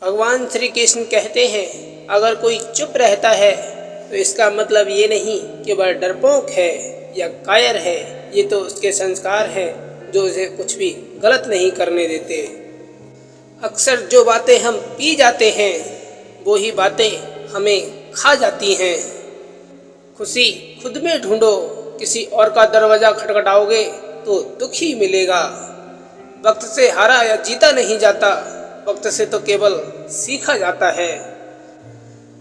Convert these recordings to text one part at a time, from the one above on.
भगवान श्री कृष्ण कहते हैं, अगर कोई चुप रहता है तो इसका मतलब ये नहीं कि वह डरपोक है या कायर है। ये तो उसके संस्कार हैं जो उसे कुछ भी गलत नहीं करने देते। अक्सर जो बातें हम पी जाते हैं वो ही बातें हमें खा जाती हैं। खुशी खुद में ढूंढो, किसी और का दरवाज़ा खटखटाओगे तो दुख ही मिलेगा। वक्त से हारा या जीता नहीं जाता, वक्त से तो केवल सीखा जाता है।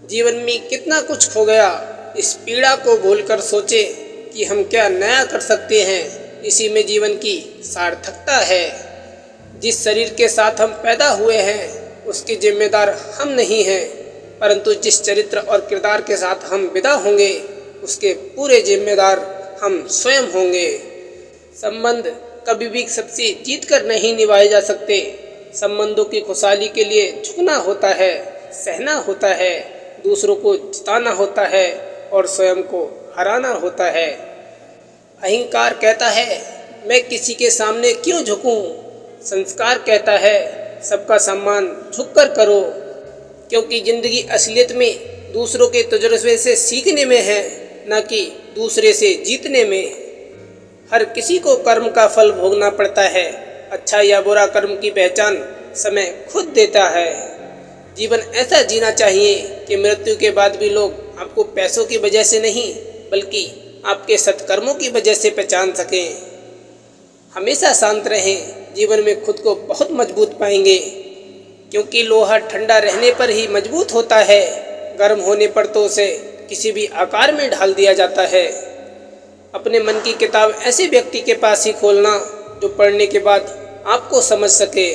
जीवन में कितना कुछ खो गया, इस पीड़ा को भूलकर सोचे कि हम क्या नया कर सकते हैं। इसी में जीवन की सार्थकता है। जिस शरीर के साथ हम पैदा हुए हैं उसके जिम्मेदार हम नहीं हैं, परंतु जिस चरित्र और किरदार के साथ हम विदा होंगे उसके पूरे जिम्मेदार हम स्वयं होंगे। संबंध कभी भी सबसे जीत कर नहीं निभाए जा सकते। संबंधों की खुशहाली के लिए झुकना होता है, सहना होता है, दूसरों को जिताना होता है और स्वयं को हराना होता है। अहंकार कहता है मैं किसी के सामने क्यों झुकूं। संस्कार कहता है सबका सम्मान झुककर करो, क्योंकि जिंदगी असलियत में दूसरों के तजुर्बे से सीखने में है, न कि दूसरे से जीतने में। हर किसी को कर्म का फल भोगना पड़ता है। अच्छा या बुरा कर्म की पहचान समय खुद देता है। जीवन ऐसा जीना चाहिए कि मृत्यु के बाद भी लोग आपको पैसों की वजह से नहीं बल्कि आपके सत्कर्मों की वजह से पहचान सकें। हमेशा शांत रहें, जीवन में खुद को बहुत मजबूत पाएंगे, क्योंकि लोहा ठंडा रहने पर ही मजबूत होता है, गर्म होने पर तो उसे किसी भी आकार में ढाल दिया जाता है। अपने मन की किताब ऐसे व्यक्ति के पास ही खोलना जो पढ़ने के बाद आपको समझ सके।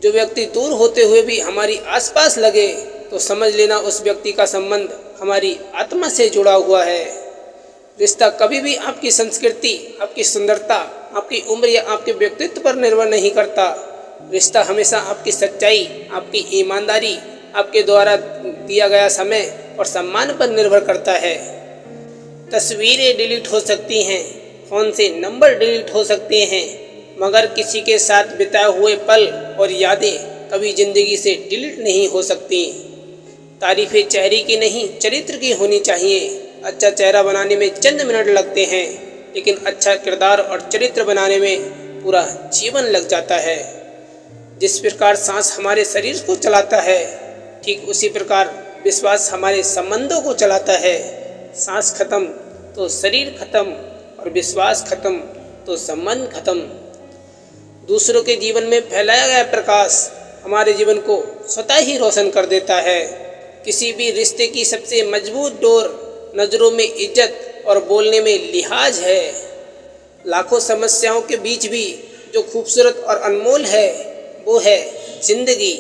जो व्यक्ति दूर होते हुए भी हमारी आसपास लगे तो समझ लेना उस व्यक्ति का संबंध हमारी आत्मा से जुड़ा हुआ है। रिश्ता कभी भी आपकी संस्कृति, आपकी सुंदरता, आपकी उम्र या आपके व्यक्तित्व पर निर्भर नहीं करता। रिश्ता हमेशा आपकी सच्चाई, आपकी ईमानदारी, आपके द्वारा दिया गया समय और सम्मान पर निर्भर करता है। तस्वीरें डिलीट हो सकती हैं, फ़ोन से नंबर डिलीट हो सकते हैं, मगर किसी के साथ बिताए हुए पल और यादें कभी ज़िंदगी से डिलीट नहीं हो सकती। तारीफ़ें चेहरे की नहीं चरित्र की होनी चाहिए। अच्छा चेहरा बनाने में चंद मिनट लगते हैं, लेकिन अच्छा किरदार और चरित्र बनाने में पूरा जीवन लग जाता है। जिस प्रकार सांस हमारे शरीर को चलाता है, ठीक उसी प्रकार विश्वास हमारे संबंधों को चलाता है। सांस खत्म तो शरीर खत्म और विश्वास खत्म तो संबंध खत्म। दूसरों के जीवन में फैलाया गया प्रकाश हमारे जीवन को स्वतः ही रोशन कर देता है। किसी भी रिश्ते की सबसे मजबूत डोर नज़रों में इज्जत और बोलने में लिहाज है। लाखों समस्याओं के बीच भी जो खूबसूरत और अनमोल है वो है जिंदगी।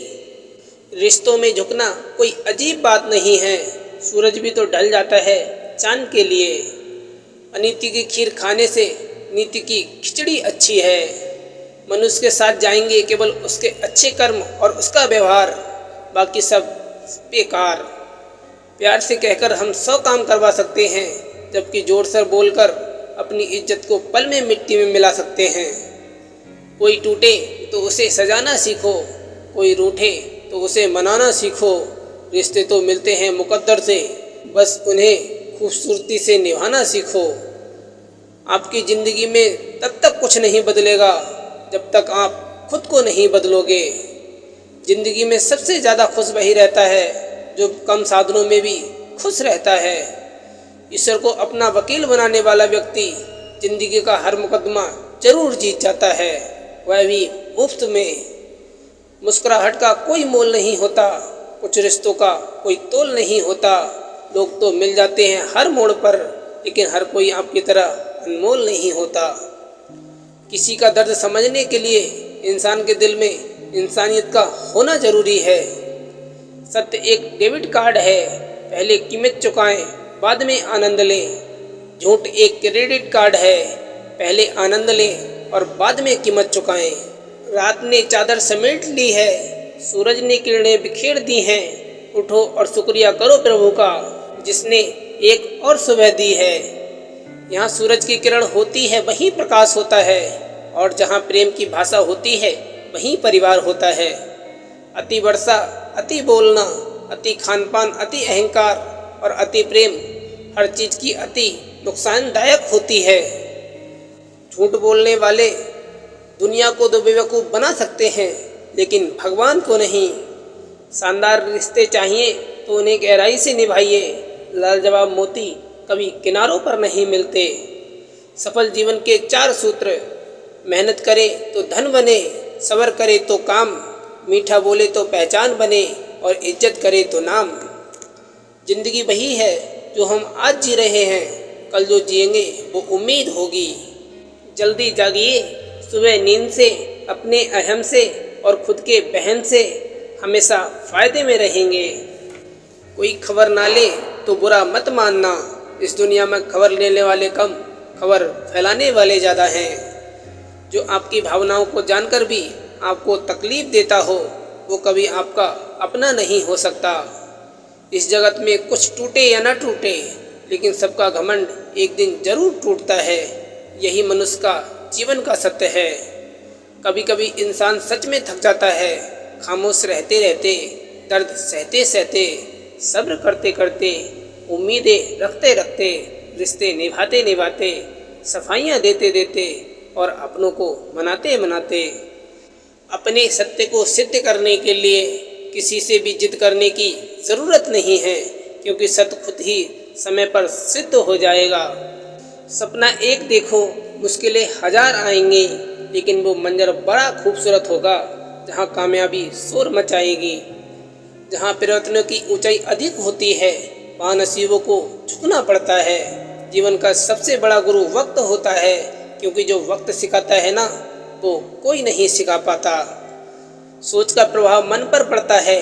रिश्तों में झुकना कोई अजीब बात नहीं है। सूरज भी तो ढल जाता है चांद के लिए। अनीति की खीर खाने से नीति की खिचड़ी अच्छी है। मनुष्य के साथ जाएंगे केवल उसके अच्छे कर्म और उसका व्यवहार, बाकी सब बेकार। प्यार से कहकर हम 100 काम करवा सकते हैं, जबकि जोर से बोलकर अपनी इज्जत को पल में मिट्टी में मिला सकते हैं। कोई टूटे तो उसे सजाना सीखो, कोई रूठे तो उसे मनाना सीखो। रिश्ते तो मिलते हैं मुकद्दर से, बस उन्हें खूबसूरती से निभाना सीखो। आपकी ज़िंदगी में तब तक कुछ नहीं बदलेगा जब तक आप खुद को नहीं बदलोगे। ज़िंदगी में सबसे ज़्यादा खुश वही रहता है जो कम साधनों में भी खुश रहता है। ईश्वर को अपना वकील बनाने वाला व्यक्ति ज़िंदगी का हर मुकदमा जरूर जीत जाता है, वह भी मुफ्त में। मुस्कुराहट का कोई मोल नहीं होता, कुछ रिश्तों का कोई तोल नहीं होता। लोग तो मिल जाते हैं हर मोड़ पर, लेकिन हर कोई आपकी तरह अनमोल नहीं होता। किसी का दर्द समझने के लिए इंसान के दिल में इंसानियत का होना जरूरी है। सत्य एक डेबिट कार्ड है, पहले कीमत चुकाएं बाद में आनंद लें। झूठ एक क्रेडिट कार्ड है, पहले आनंद लें और बाद में कीमत चुकाएं। रात ने चादर समेट ली है, सूरज ने किरणें बिखेर दी हैं। उठो और शुक्रिया करो प्रभु का जिसने एक और सुबह दी है। यहाँ सूरज की किरण होती है वहीं प्रकाश होता है, और जहाँ प्रेम की भाषा होती है वहीं परिवार होता है। अति वर्षा, अति बोलना, अति खानपान, अति अहंकार और अति प्रेम हर चीज़ की अति नुकसानदायक होती है। झूठ बोलने वाले दुनिया को तो बेवकूफ़ बना सकते हैं, लेकिन भगवान को नहीं। शानदार रिश्ते चाहिए तो उन्हें गहराई से निभाइए। लाजवाब मोती कभी किनारों पर नहीं मिलते। सफल जीवन के 4 सूत्र: मेहनत करे तो धन बने, सब्र करे तो काम, मीठा बोले तो पहचान बने और इज्जत करे तो नाम। जिंदगी वही है जो हम आज जी रहे हैं, कल जो जिएंगे वो उम्मीद होगी। जल्दी जागिए सुबह नींद से, अपने अहम से और खुद के बहन से हमेशा फ़ायदे में रहेंगे। कोई खबर ना ले तो बुरा मत मानना। इस दुनिया में खबर लेने वाले कम, खबर फैलाने वाले ज़्यादा हैं। जो आपकी भावनाओं को जानकर भी आपको तकलीफ़ देता हो वो कभी आपका अपना नहीं हो सकता। इस जगत में कुछ टूटे या न टूटे, लेकिन सबका घमंड एक दिन जरूर टूटता है। यही मनुष्य का जीवन का सत्य है। कभी कभी इंसान सच में थक जाता है। खामोश रहते रहते, दर्द सहते सहते, सब्र करते करते, उम्मीदें रखते रखते, रिश्ते निभाते निभाते, सफाइयाँ देते देते और अपनों को मनाते मनाते। अपने सत्य को सिद्ध करने के लिए किसी से भी जिद करने की ज़रूरत नहीं है, क्योंकि सत्य खुद ही समय पर सिद्ध हो जाएगा। सपना एक देखो, मुश्किलें 1000 आएंगी, लेकिन वो मंजर बड़ा खूबसूरत होगा जहाँ कामयाबी शोर मचाएगी। जहाँ प्रयत्नों की ऊंचाई अधिक होती है वहाँ नसीबों को झुकना पड़ता है। जीवन का सबसे बड़ा गुरु वक्त होता है, क्योंकि जो वक्त सिखाता है ना वो कोई नहीं सिखा पाता। सोच का प्रभाव मन पर पड़ता है,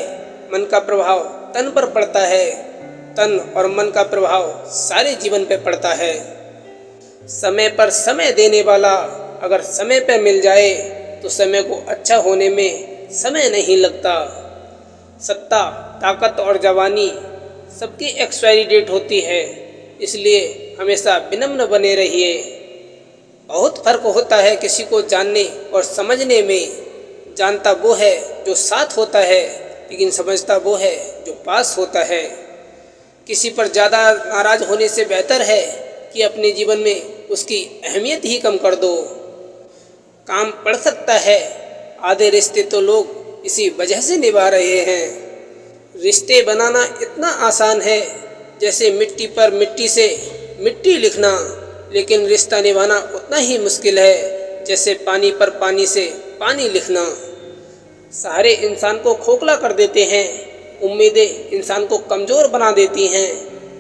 मन का प्रभाव तन पर पड़ता है, तन और मन का प्रभाव सारे जीवन पर पड़ता है। समय पर समय देने वाला अगर समय पर मिल जाए तो समय को अच्छा होने में समय नहीं लगता। सत्ता, ताकत और जवानी सबकी एक्सपायरी डेट होती है, इसलिए हमेशा विनम्र बने रहिए। बहुत फर्क होता है किसी को जानने और समझने में। जानता वो है जो साथ होता है, लेकिन समझता वो है जो पास होता है। किसी पर ज़्यादा नाराज़ होने से बेहतर है कि अपने जीवन में उसकी अहमियत ही कम कर दो। काम पड़ सकता है, आधे रिश्ते तो लोग इसी वजह से निभा रहे हैं। रिश्ते बनाना इतना आसान है जैसे मिट्टी पर मिट्टी से मिट्टी लिखना, लेकिन रिश्ता निभाना उतना ही मुश्किल है जैसे पानी पर पानी से पानी लिखना। सहारे इंसान को खोखला कर देते हैं, उम्मीदें इंसान को कमज़ोर बना देती हैं।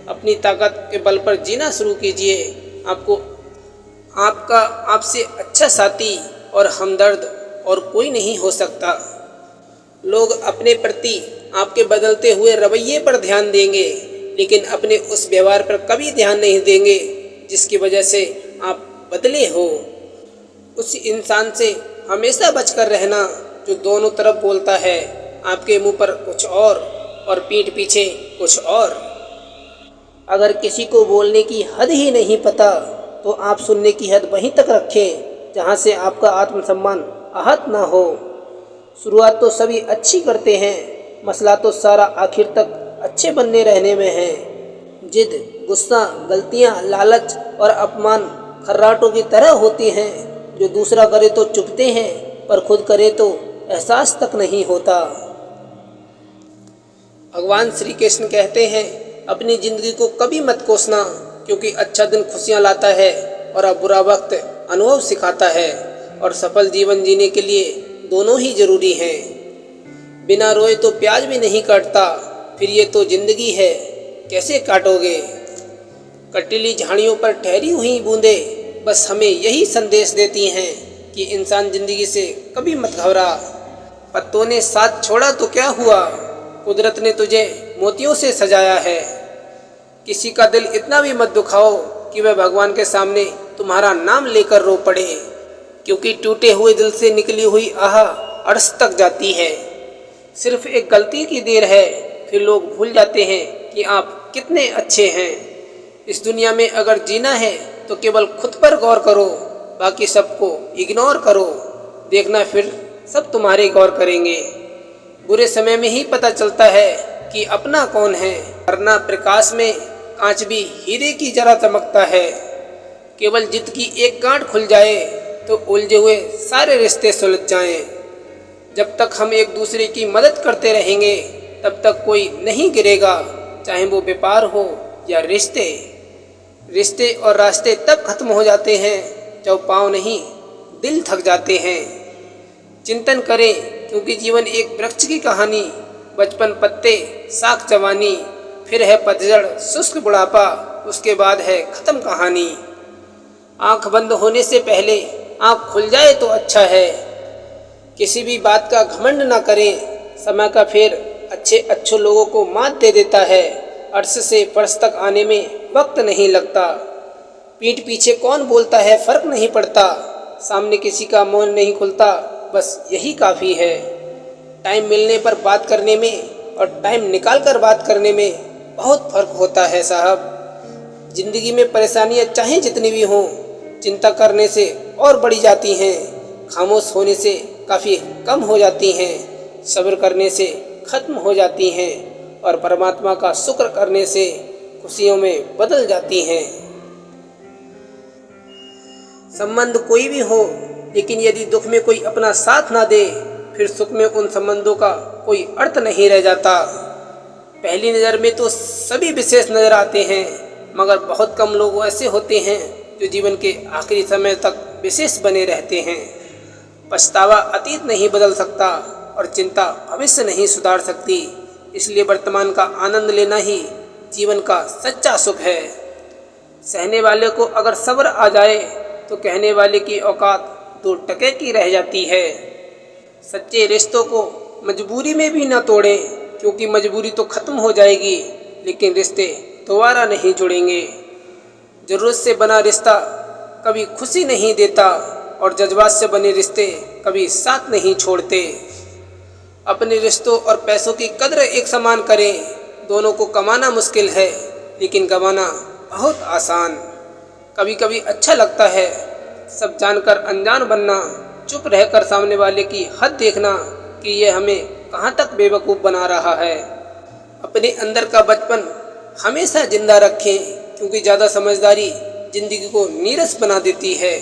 अपनी ताकत के बल पर जीना शुरू कीजिए। आपसे अच्छा साथी और हमदर्द और कोई नहीं हो सकता। लोग अपने प्रति आपके बदलते हुए रवैये पर ध्यान देंगे, लेकिन अपने उस व्यवहार पर कभी ध्यान नहीं देंगे जिसकी वजह से आप बदले हो। उस इंसान से हमेशा बचकर रहना जो दोनों तरफ बोलता है, आपके मुंह पर कुछ और पीठ पीछे कुछ और। अगर किसी को बोलने की हद ही नहीं पता तो आप सुनने की हद वहीं तक रखें जहाँ से आपका आत्मसम्मान आहत ना हो। शुरुआत तो सभी अच्छी करते हैं, मसला तो सारा आखिर तक अच्छे बनने रहने में है। जिद, गुस्सा, गलतियाँ, लालच और अपमान खर्राटों की तरह होती हैं जो दूसरा करे तो चुभते हैं पर खुद करे तो एहसास तक नहीं होता। भगवान श्री कृष्ण कहते हैं, अपनी ज़िंदगी को कभी मत कोसना, क्योंकि अच्छा दिन खुशियाँ लाता है और अब बुरा वक्त अनुभव सिखाता है। और सफल जीवन जीने के लिए दोनों ही जरूरी हैं। बिना रोए तो प्याज भी नहीं कटता, फिर ये तो ज़िंदगी है, कैसे काटोगे। कटीली झाड़ियों पर ठहरी हुई बूंदें बस हमें यही संदेश देती हैं कि इंसान ज़िंदगी से कभी मत घबरा। पत्तों ने साथ छोड़ा तो क्या हुआ, कुदरत ने तुझे मोतियों से सजाया है। किसी का दिल इतना भी मत दुखाओ कि वह भगवान के सामने तुम्हारा नाम लेकर रो पड़े, क्योंकि टूटे हुए दिल से निकली हुई आह अर्श तक जाती है। सिर्फ एक गलती की देर है, फिर लोग भूल जाते हैं कि आप कितने अच्छे हैं। इस दुनिया में अगर जीना है तो केवल खुद पर गौर करो, बाकी सबको इग्नोर करो। देखना फिर सब तुम्हारे गौर करेंगे। बुरे समय में ही पता चलता है कि अपना कौन है, वरना प्रकाश में कांच भी हीरे की तरह चमकता है। केवल जिद की एक गांठ खुल जाए तो उलझे हुए सारे रिश्ते सुलझ जाएं। जब तक हम एक दूसरे की मदद करते रहेंगे तब तक कोई नहीं गिरेगा, चाहे वो व्यापार हो या रिश्ते। रिश्ते और रास्ते तब खत्म हो जाते हैं जब पाँव नहीं दिल थक जाते हैं। चिंतन करें, क्योंकि जीवन एक वृक्ष की कहानी, बचपन पत्ते साख जवानी, फिर है पतझड़ शुष्क बुढ़ापा, उसके बाद है खत्म कहानी। आंख बंद होने से पहले आंख खुल जाए तो अच्छा है। किसी भी बात का घमंड ना करें, समय का फेर अच्छे लोगों को मात दे देता है। अर्श से फर्श तक आने में वक्त नहीं लगता। पीठ पीछे कौन बोलता है फर्क नहीं पड़ता, सामने किसी का मौन नहीं खुलता, बस यही काफ़ी है। टाइम मिलने पर बात करने में और टाइम निकाल कर बात करने में बहुत फर्क होता है साहब। जिंदगी में परेशानियां चाहे जितनी भी हों, चिंता करने से और बढ़ी जाती हैं, खामोश होने से काफ़ी कम हो जाती हैं, सब्र करने से खत्म हो जाती हैं और परमात्मा का शुक्र करने से खुशियों में बदल जाती हैं। संबंध कोई भी हो, लेकिन यदि दुख में कोई अपना साथ ना दे, फिर सुख में उन संबंधों का कोई अर्थ नहीं रह जाता। पहली नज़र में तो सभी विशेष नज़र आते हैं, मगर बहुत कम लोग ऐसे होते हैं जो जीवन के आखिरी समय तक विशेष बने रहते हैं। पछतावा अतीत नहीं बदल सकता और चिंता भविष्य नहीं सुधार सकती, इसलिए वर्तमान का आनंद लेना ही जीवन का सच्चा सुख है। सहने वाले को अगर सब्र आ जाए तो कहने वाले की औकात 2 टके की रह जाती है। सच्चे रिश्तों को मजबूरी में भी न तोड़ें, क्योंकि मजबूरी तो ख़त्म हो जाएगी लेकिन रिश्ते दोबारा नहीं जुड़ेंगे। ज़रूरत से बना रिश्ता कभी खुशी नहीं देता और जज्बात से बने रिश्ते कभी साथ नहीं छोड़ते। अपने रिश्तों और पैसों की कद्र एक समान करें। दोनों को कमाना मुश्किल है लेकिन गंवाना बहुत आसान। कभी कभी अच्छा लगता है सब जानकर अनजान बनना, चुप रहकर सामने वाले की हद देखना कि यह हमें कहाँ तक बेवकूफ़ बना रहा है। अपने अंदर का बचपन हमेशा जिंदा रखें, क्योंकि ज़्यादा समझदारी जिंदगी को नीरस बना देती है।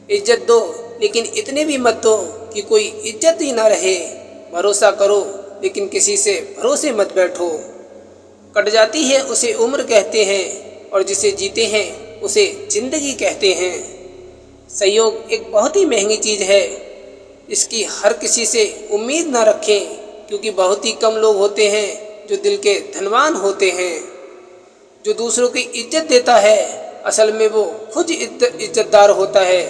इज्जत दो, लेकिन इतने भी मत दो कि कोई इज्जत ही ना रहे। भरोसा करो, लेकिन किसी से भरोसे मत बैठो। कट जाती है उसे उम्र कहते हैं और जिसे जीते हैं उसे जिंदगी कहते हैं। सहयोग एक बहुत ही महंगी चीज़ है, इसकी हर किसी से उम्मीद ना रखें, क्योंकि बहुत ही कम लोग होते हैं जो दिल के धनवान होते हैं। जो दूसरों की इज्जत देता है असल में वो खुद इज्जतदार होता है,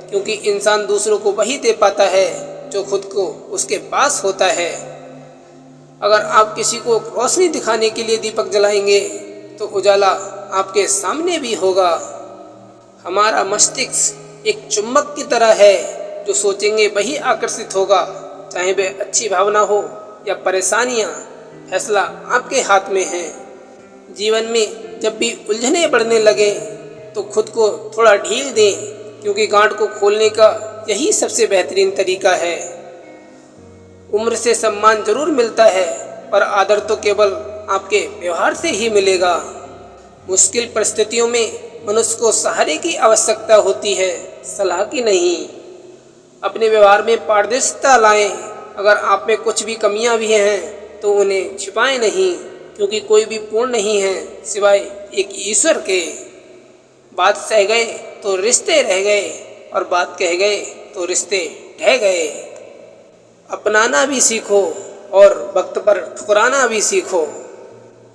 क्योंकि इंसान दूसरों को वही दे पाता है जो खुद को उसके पास होता है। अगर आप किसी को रोशनी दिखाने के लिए दीपक जलाएंगे तो उजाला आपके सामने भी होगा। हमारा मस्तिष्क एक चुंबक की तरह है, जो सोचेंगे वही आकर्षित होगा, चाहे वह अच्छी भावना हो या परेशानियाँ। फैसला आपके हाथ में है। जीवन में जब भी उलझने बढ़ने लगे तो खुद को थोड़ा ढील दें, क्योंकि गांठ को खोलने का यही सबसे बेहतरीन तरीका है। उम्र से सम्मान जरूर मिलता है, पर आदर तो केवल आपके व्यवहार से ही मिलेगा। मुश्किल परिस्थितियों में मनुष्य को सहारे की आवश्यकता होती है, सलाह की नहीं। अपने व्यवहार में पारदर्शिता लाएं। अगर आप में कुछ भी कमियां भी हैं तो उन्हें छिपाएं नहीं, क्योंकि कोई भी पूर्ण नहीं है सिवाय एक ईश्वर के। बात सह गए तो रिश्ते रह गए और बात कह गए तो रिश्ते ढह गए। अपनाना भी सीखो और वक्त पर ठुकराना भी सीखो,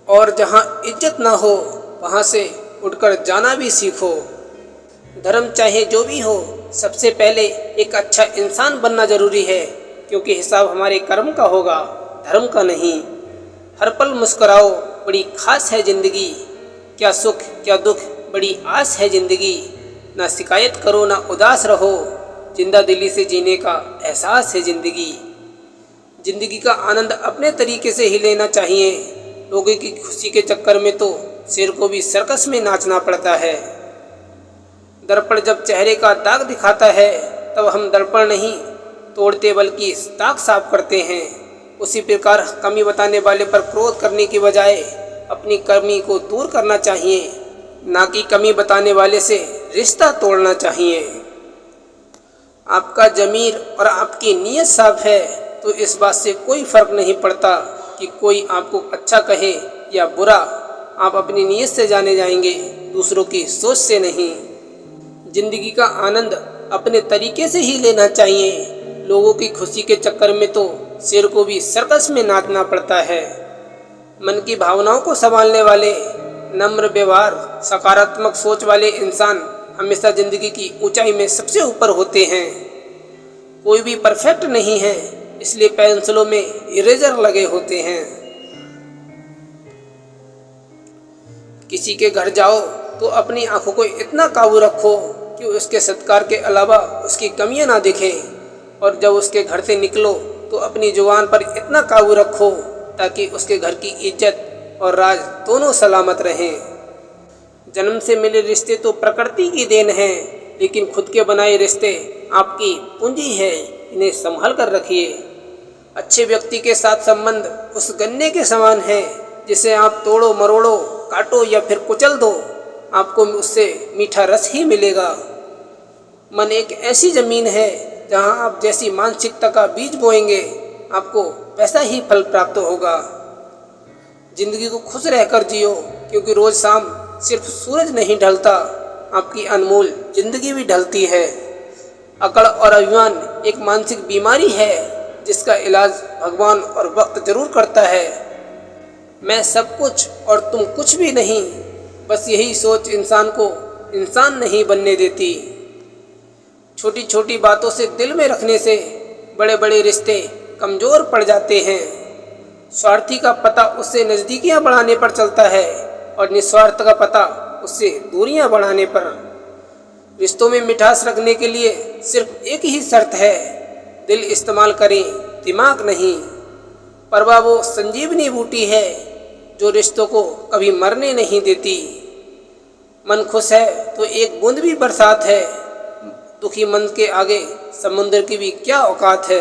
और जहाँ इज्जत ना हो वहाँ से उठकर जाना भी सीखो। धर्म चाहे जो भी हो, सबसे पहले एक अच्छा इंसान बनना जरूरी है, क्योंकि हिसाब हमारे कर्म का होगा, धर्म का नहीं। हर पल मुस्कुराओ, बड़ी खास है ज़िंदगी। क्या सुख क्या दुख, बड़ी आस है ज़िंदगी। ना शिकायत करो ना उदास रहो, जिंदा दिली से जीने का एहसास है ज़िंदगी। ज़िंदगी का आनंद अपने तरीके से ही लेना चाहिए। लोगों की खुशी के चक्कर में तो शेर को भी सर्कस में नाचना पड़ता है। दर्पण जब चेहरे का दाग दिखाता है तब हम दर्पण नहीं तोड़ते, बल्कि दाग साफ करते हैं। उसी प्रकार कमी बताने वाले पर क्रोध करने की बजाय अपनी कमी को दूर करना चाहिए, ना कि कमी बताने वाले से रिश्ता तोड़ना चाहिए। आपका ज़मीर और आपकी नीयत साफ है तो इस बात से कोई फ़र्क नहीं पड़ता कि कोई आपको अच्छा कहे या बुरा। आप अपनी नीयत से जाने जाएंगे, दूसरों की सोच से नहीं। जिंदगी का आनंद अपने तरीके से ही लेना चाहिए। लोगों की खुशी के चक्कर में तो शेर को भी सर्कस में नाचना पड़ता है। मन की भावनाओं को संभालने वाले, नम्र व्यवहार, सकारात्मक सोच वाले इंसान हमेशा जिंदगी की ऊंचाई में सबसे ऊपर होते हैं। कोई भी परफेक्ट नहीं है, इसलिए पेंसिलों में इरेजर लगे होते हैं। किसी के घर जाओ तो अपनी आंखों को इतना काबू रखो कि उसके सत्कार के अलावा उसकी कमियां ना दिखें, और जब उसके घर से निकलो तो अपनी जुबान पर इतना काबू रखो ताकि उसके घर की इज्जत और राज दोनों सलामत रहें। जन्म से मिले रिश्ते तो प्रकृति की देन है, लेकिन खुद के बनाए रिश्ते आपकी पूंजी है, इन्हें संभाल कर रखिए। अच्छे व्यक्ति के साथ संबंध उस गन्ने के समान है जिसे आप तोड़ो मरोड़ो, काटो या फिर कुचल दो, आपको उससे मीठा रस ही मिलेगा। मन एक ऐसी जमीन है जहां आप जैसी मानसिकता का बीज बोएंगे, आपको वैसा ही फल प्राप्त होगा। जिंदगी को खुश रहकर जियो, क्योंकि रोज शाम सिर्फ सूरज नहीं ढलता, आपकी अनमोल जिंदगी भी ढलती है। अकड़ और अभिमान एक मानसिक बीमारी है जिसका इलाज भगवान और वक्त जरूर करता है। मैं सब कुछ और तुम कुछ भी नहीं, बस यही सोच इंसान को इंसान नहीं बनने देती। छोटी छोटी बातों से दिल में रखने से बड़े बड़े रिश्ते कमज़ोर पड़ जाते हैं। स्वार्थी का पता उससे नज़दीकियाँ बढ़ाने पर चलता है और निस्वार्थ का पता उससे दूरियाँ बढ़ाने पर। रिश्तों में मिठास रखने के लिए सिर्फ एक ही शर्त है, दिल इस्तेमाल करें, दिमाग नहीं। परवा वो संजीवनी बूटी है जो रिश्तों को कभी मरने नहीं देती। मन खुश है तो एक बूंद भी बरसात है, दुखी मन के आगे समुद्र की भी क्या औकात है।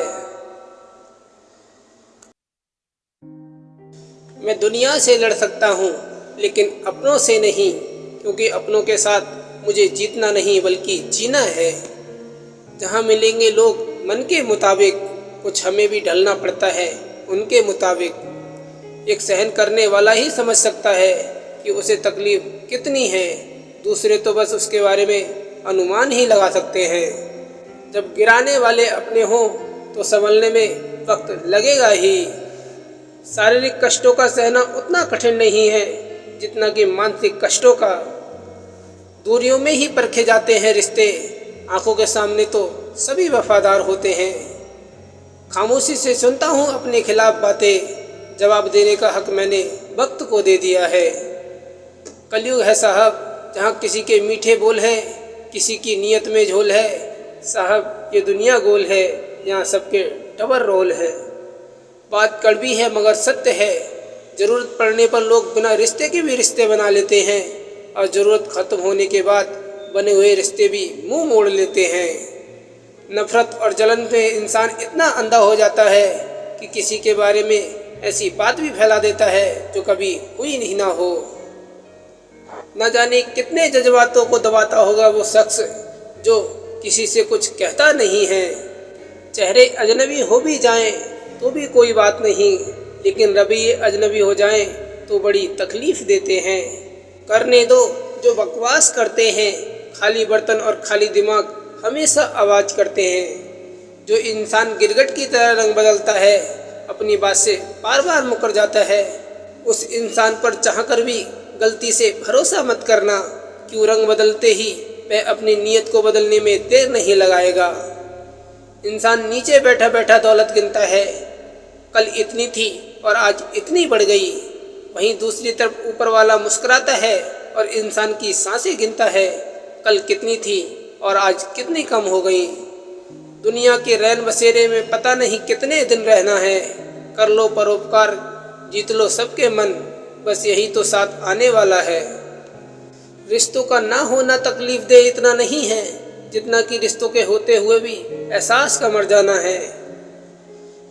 मैं दुनिया से लड़ सकता हूँ लेकिन अपनों से नहीं, क्योंकि अपनों के साथ मुझे जीतना नहीं बल्कि जीना है। जहाँ मिलेंगे लोग मन के मुताबिक, कुछ हमें भी ढलना पड़ता है उनके मुताबिक। एक सहन करने वाला ही समझ सकता है कि उसे तकलीफ कितनी है, दूसरे तो बस उसके बारे में अनुमान ही लगा सकते हैं। जब गिराने वाले अपने हों तो संभलने में वक्त लगेगा ही। शारीरिक कष्टों का सहना उतना कठिन नहीं है जितना कि मानसिक कष्टों का। दूरियों में ही परखे जाते हैं रिश्ते, आंखों के सामने तो सभी वफादार होते हैं। खामोशी से सुनता हूँ अपने खिलाफ बातें, जवाब देने का हक मैंने वक्त को दे दिया है। कलयुग है साहब जहाँ किसी के मीठे बोल है, किसी की नीयत में झोल है। साहब ये दुनिया गोल है, यहाँ सबके डबल रोल है। बात कड़वी है मगर सत्य है, ज़रूरत पड़ने पर लोग बिना रिश्ते के भी रिश्ते बना लेते हैं, और ज़रूरत ख़त्म होने के बाद बने हुए रिश्ते भी मुंह मोड़ लेते हैं। नफ़रत और जलन में इंसान इतना अंधा हो जाता है कि किसी के बारे में ऐसी बात भी फैला देता है जो कभी हुई नहीं ना हो। न जाने कितने जज्बातों को दबाता होगा वो शख्स जो किसी से कुछ कहता नहीं है। चेहरे अजनबी हो भी जाएं तो भी कोई बात नहीं, लेकिन रवैये अजनबी हो जाएं तो बड़ी तकलीफ देते हैं। करने दो जो बकवास करते हैं, खाली बर्तन और खाली दिमाग हमेशा आवाज़ करते हैं। जो इंसान गिरगिट की तरह रंग बदलता है, अपनी बात से बार बार मुकर जाता है, उस इंसान पर चाहकर भी गलती से भरोसा मत करना, क्यों रंग बदलते ही वह अपनी नीयत को बदलने में देर नहीं लगाएगा। इंसान नीचे बैठा बैठा दौलत गिनता है, कल इतनी थी और आज इतनी बढ़ गई। वहीं दूसरी तरफ ऊपर वाला मुस्कुराता है और इंसान की सांसें गिनता है, कल कितनी थी और आज कितनी कम हो गई। दुनिया के रैन बसेरे में पता नहीं कितने दिन रहना है। कर लो परोपकार, जीत लो सबके मन, बस यही तो साथ आने वाला है। रिश्तों का ना होना तकलीफ दे इतना नहीं है जितना कि रिश्तों के होते हुए भी एहसास का मर जाना है।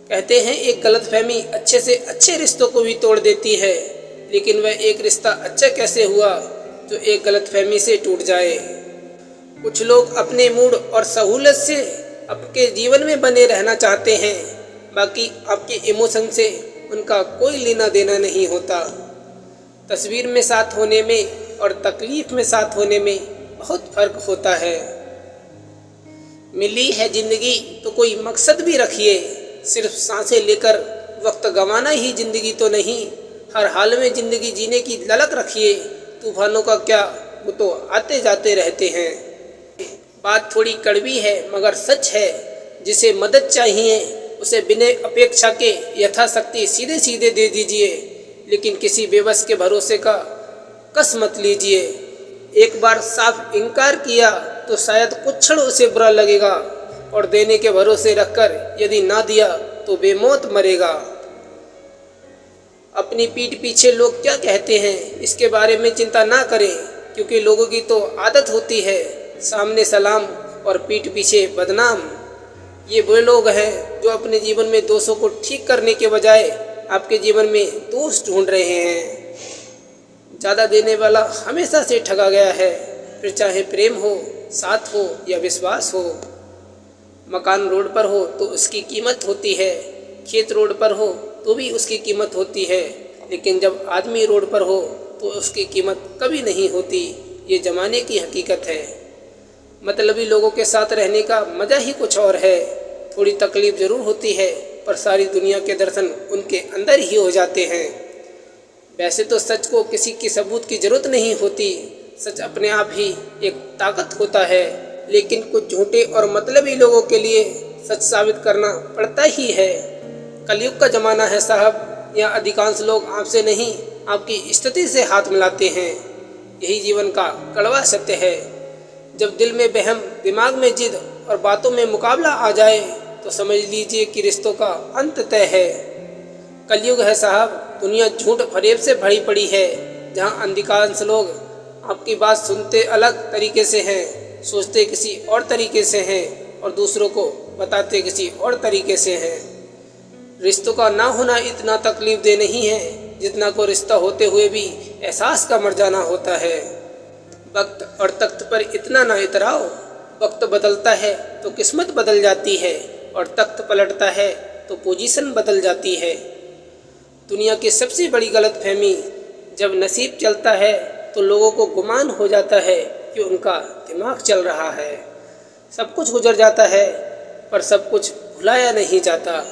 कहते हैं एक गलतफहमी अच्छे से अच्छे रिश्तों को भी तोड़ देती है, लेकिन वह एक रिश्ता अच्छा कैसे हुआ जो एक गलतफहमी से टूट जाए। कुछ लोग अपने मूड और सहूलत से आपके जीवन में बने रहना चाहते हैं, बाकी आपके इमोशन से उनका कोई लेना देना नहीं होता। तस्वीर में साथ होने में और तकलीफ में साथ होने में बहुत फर्क होता है। मिली है जिंदगी तो कोई मकसद भी रखिए, सिर्फ सांसें लेकर वक्त गंवाना ही जिंदगी तो नहीं। हर हाल में जिंदगी जीने की ललक रखिए, तूफानों का क्या, वो तो आते जाते रहते हैं। बात थोड़ी कड़वी है मगर सच है, जिसे मदद चाहिए उसे बिना अपेक्षा के यथाशक्ति सीधे सीधे दे दीजिए, लेकिन किसी बेबस के भरोसे का कस मत लीजिए। एक बार साफ इनकार किया तो शायद कुछ क्षण उसे बुरा लगेगा, और देने के भरोसे रखकर यदि ना दिया तो बेमौत मरेगा। अपनी पीठ पीछे लोग क्या कहते हैं इसके बारे में चिंता ना करें, क्योंकि लोगों की तो आदत होती है सामने सलाम और पीठ पीछे बदनाम। ये वो लोग हैं जो अपने जीवन में दोषों को ठीक करने के बजाय आपके जीवन में दोष ढूंढ रहे हैं। ज़्यादा देने वाला हमेशा से ठगा गया है, फिर चाहे प्रेम हो, साथ हो या विश्वास हो। मकान रोड पर हो तो उसकी कीमत होती है, खेत रोड पर हो तो भी उसकी कीमत होती है, लेकिन जब आदमी रोड पर हो तो उसकी कीमत कभी नहीं होती। ये ज़माने की हकीकत है। मतलबी लोगों के साथ रहने का मज़ा ही कुछ और है। थोड़ी तकलीफ ज़रूर होती है, पर सारी दुनिया के दर्शन उनके अंदर ही हो जाते हैं। वैसे तो सच को किसी की सबूत की ज़रूरत नहीं होती, सच अपने आप ही एक ताकत होता है, लेकिन कुछ झूठे और मतलबी लोगों के लिए सच साबित करना पड़ता ही है। कलयुग का ज़माना है साहब, यहाँ अधिकांश लोग आपसे नहीं आपकी स्थिति से हाथ मिलाते हैं। यही जीवन का कड़वा सत्य है। जब दिल में बहम, दिमाग में जिद और बातों में मुकाबला आ जाए तो समझ लीजिए कि रिश्तों का अंत तय है। कलयुग है साहब, दुनिया झूठ फरेब से भरी पड़ी है, जहाँ अधिकांश लोग आपकी बात सुनते अलग तरीके से हैं, सोचते किसी और तरीके से हैं और दूसरों को बताते किसी और तरीके से हैं। रिश्तों का ना होना इतना तकलीफ दे नहीं है जितना को रिश्ता होते हुए भी एहसास का मर जाना होता है। वक्त और तख्त पर इतना ना इतराओ, वक्त बदलता है तो किस्मत बदल जाती है, और तख्त पलटता है तो पोजीशन बदल जाती है। दुनिया की सबसे बड़ी गलतफहमी, जब नसीब चलता है तो लोगों को गुमान हो जाता है कि उनका दिमाग चल रहा है। सब कुछ गुजर जाता है पर सब कुछ भुलाया नहीं जाता।